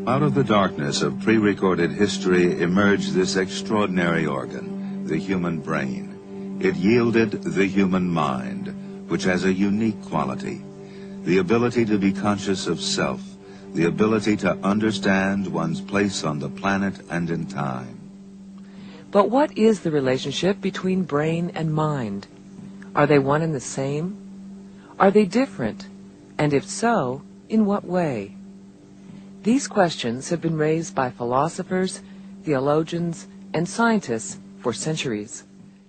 Out of the darkness of pre-recorded history emerged this extraordinary organ, the human brain. It yielded the human mind, which has a unique quality, the ability to be conscious of self, the ability to understand one's place on the planet and in time. But what is the relationship between brain and mind? Are they one and the same? Are they different? And if so, in what way? These questions have been raised by philosophers, theologians, and scientists for centuries.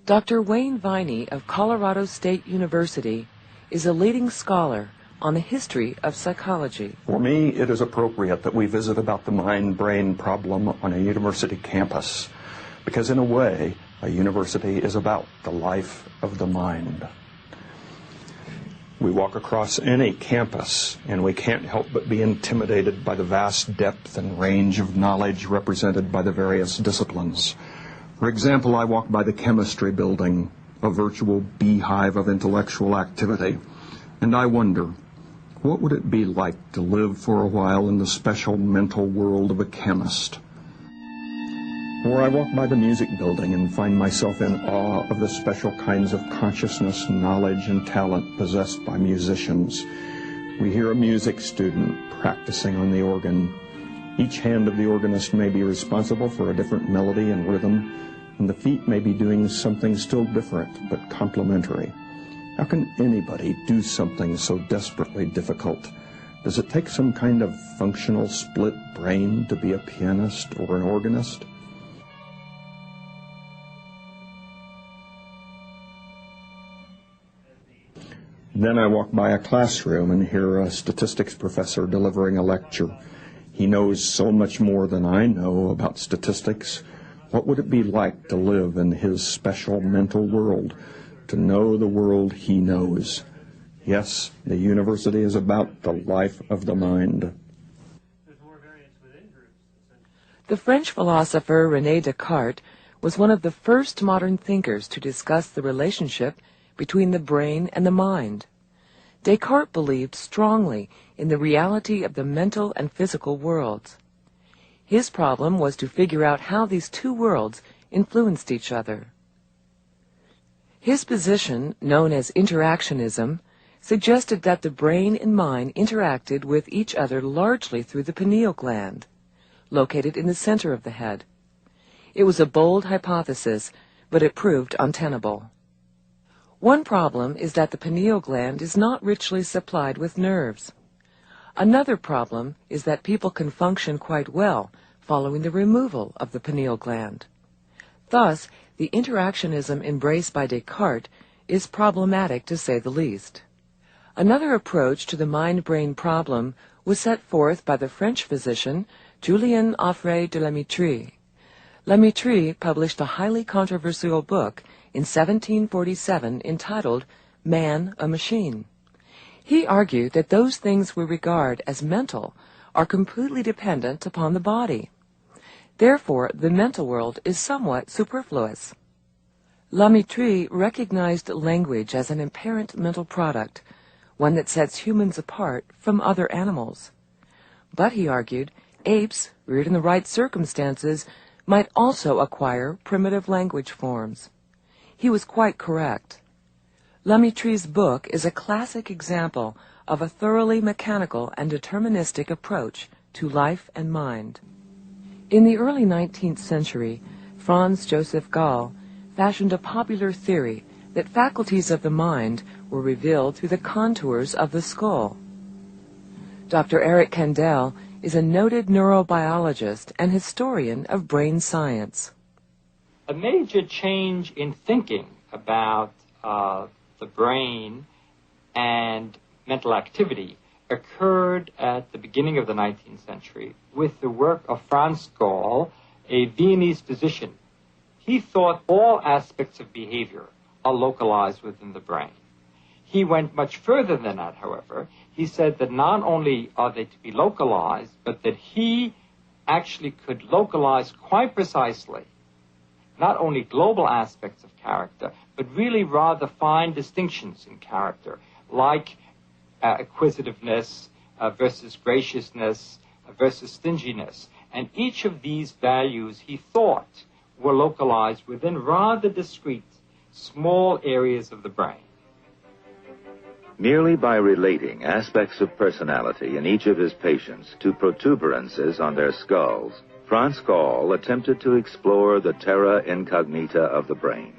Dr. Wayne Viney of Colorado State University is a leading scholar on the history of psychology. For me, it is appropriate that we visit about the mind-brain problem on a university campus, because in a way, a university is about the life of the mind. We walk across any campus, and we can't help but be intimidated by the vast depth and range of knowledge represented by the various disciplines. For example, I walk by the chemistry building, a virtual beehive of intellectual activity, and I wonder, what would it be like to live for a while in the special mental world of a chemist? Or I walk by the music building and find myself in awe of the special kinds of consciousness, knowledge, and talent possessed by musicians. We hear a music student practicing on the organ. Each hand of the organist may be responsible for a different melody and rhythm, and the feet may be doing something still different but complementary. How can anybody do something so desperately difficult? Does it take some kind of functional split brain to be a pianist or an organist? Then I walk by a classroom and hear a statistics professor delivering a lecture. He knows so much more than I know about statistics. What would it be like to live in his special mental world, to know the world he knows? Yes, the university is about the life of the mind. The French philosopher René Descartes was one of the first modern thinkers to discuss the relationship between the brain and the mind. Descartes believed strongly in the reality of the mental and physical worlds. His problem was to figure out how these two worlds influenced each other. His position, known as interactionism, suggested that the brain and mind interacted with each other largely through the pineal gland, located in the center of the head. It was a bold hypothesis, but it proved untenable. One problem is that the pineal gland is not richly supplied with nerves. Another problem is that people can function quite well following the removal of the pineal gland. Thus, the interactionism embraced by Descartes is problematic to say the least. Another approach to the mind-brain problem was set forth by the French physician Julien Offray de la Métrie. La Métrie published a highly controversial book in 1747 entitled Man a Machine. He argued that those things we regard as mental are completely dependent upon the body. Therefore, the mental world is somewhat superfluous. Lamitry recognized language as an inherent mental product, one that sets humans apart from other animals. But, he argued, apes, reared in the right circumstances, might also acquire primitive language forms. He was quite correct. Lamitry's book is a classic example of a thoroughly mechanical and deterministic approach to life and mind. In the early 19th century, Franz Joseph Gall fashioned a popular theory that faculties of the mind were revealed through the contours of the skull. Dr. Eric Kandel is a noted neurobiologist and historian of brain science. A major change in thinking about the brain and mental activity occurred at the beginning of the 19th century with the work of Franz Gall, a Viennese physician. He thought all aspects of behavior are localized within the brain. He went much further than that, however. He said that not only are they to be localized, but that he actually could localize quite precisely not only global aspects of character, but really rather fine distinctions in character, like acquisitiveness versus graciousness versus stinginess. And each of these values, he thought, were localized within rather discrete, small areas of the brain. Merely by relating aspects of personality in each of his patients to protuberances on their skulls, Franz Gall attempted to explore the terra incognita of the brain.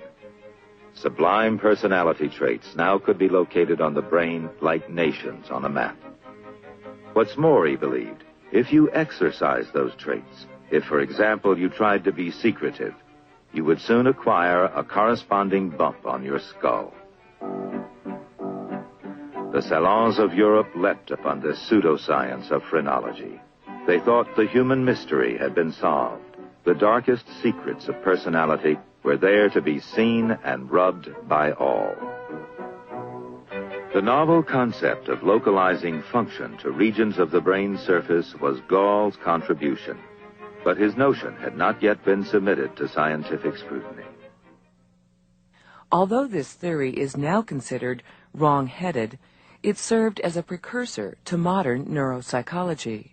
Sublime personality traits now could be located on the brain like nations on a map. What's more, he believed, if you exercise those traits, if, for example, you tried to be secretive, you would soon acquire a corresponding bump on your skull. The salons of Europe leapt upon this pseudoscience of phrenology. They thought the human mystery had been solved. The darkest secrets of personality were there to be seen and rubbed by all. The novel concept of localizing function to regions of the brain's surface was Gall's contribution, but his notion had not yet been submitted to scientific scrutiny. Although this theory is now considered wrong-headed, it served as a precursor to modern neuropsychology.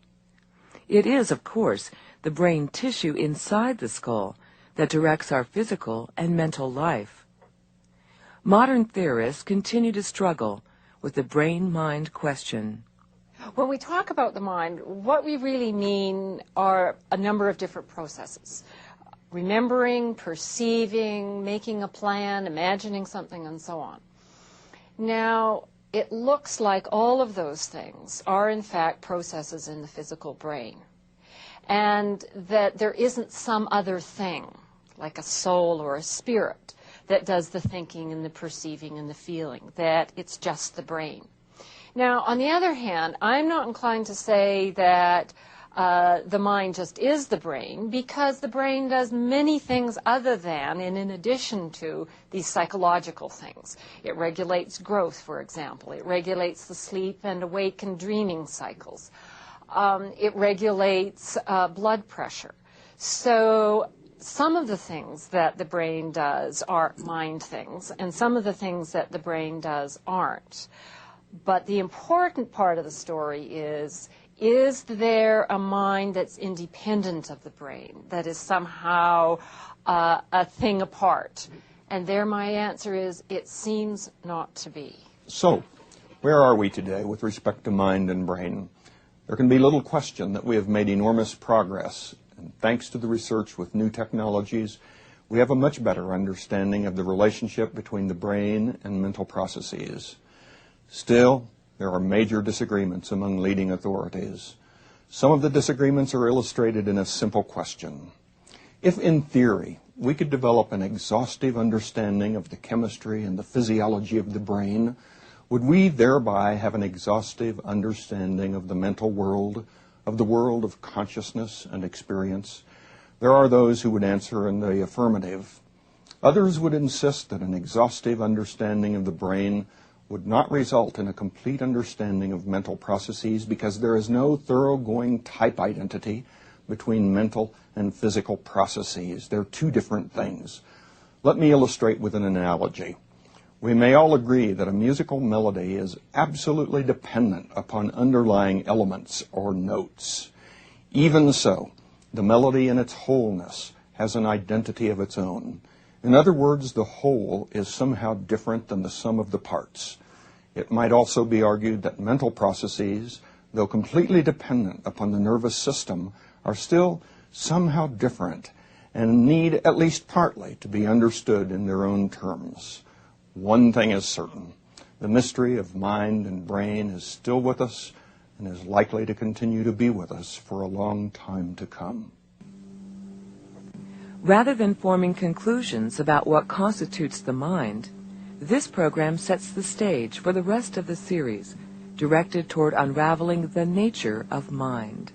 It is, of course, the brain tissue inside the skull that directs our physical and mental life. Modern theorists continue to struggle with the brain-mind question. When we talk about the mind, what we really mean are a number of different processes. Remembering, perceiving, making a plan, imagining something, and so on. Now, it looks like all of those things are, in fact, processes in the physical brain, and that there isn't some other thing, like a soul or a spirit, that does the thinking and the perceiving and the feeling, that it's just the brain. Now, on the other hand, I'm not inclined to say that the mind just is the brain, because the brain does many things other than and in addition to these psychological things. It regulates growth, for example. It regulates the sleep and awake and dreaming cycles. It regulates blood pressure. So some of the things that the brain does are mind things, and some of the things that the brain does aren't. But the important part of the story is there a mind that's independent of the brain, that is somehow a thing apart? And there my answer is, it seems not to be. So, where are we today with respect to mind and brain? There can be little question that we have made enormous progress, and thanks to the research with new technologies, we have a much better understanding of the relationship between the brain and mental processes. Still, there are major disagreements among leading authorities. Some of the disagreements are illustrated in a simple question. If, in theory, we could develop an exhaustive understanding of the chemistry and the physiology of the brain, would we thereby have an exhaustive understanding of the mental world, of the world of consciousness and experience? There are those who would answer in the affirmative. Others would insist that an exhaustive understanding of the brain would not result in a complete understanding of mental processes because there is no thoroughgoing type identity between mental and physical processes. They're two different things. Let me illustrate with an analogy. We may all agree that a musical melody is absolutely dependent upon underlying elements or notes. Even so, the melody in its wholeness has an identity of its own. In other words, the whole is somehow different than the sum of the parts. It might also be argued that mental processes, though completely dependent upon the nervous system, are still somehow different and need, at least partly, to be understood in their own terms. One thing is certain. The mystery of mind and brain is still with us and is likely to continue to be with us for a long time to come. Rather than forming conclusions about what constitutes the mind, this program sets the stage for the rest of the series, directed toward unraveling the nature of mind.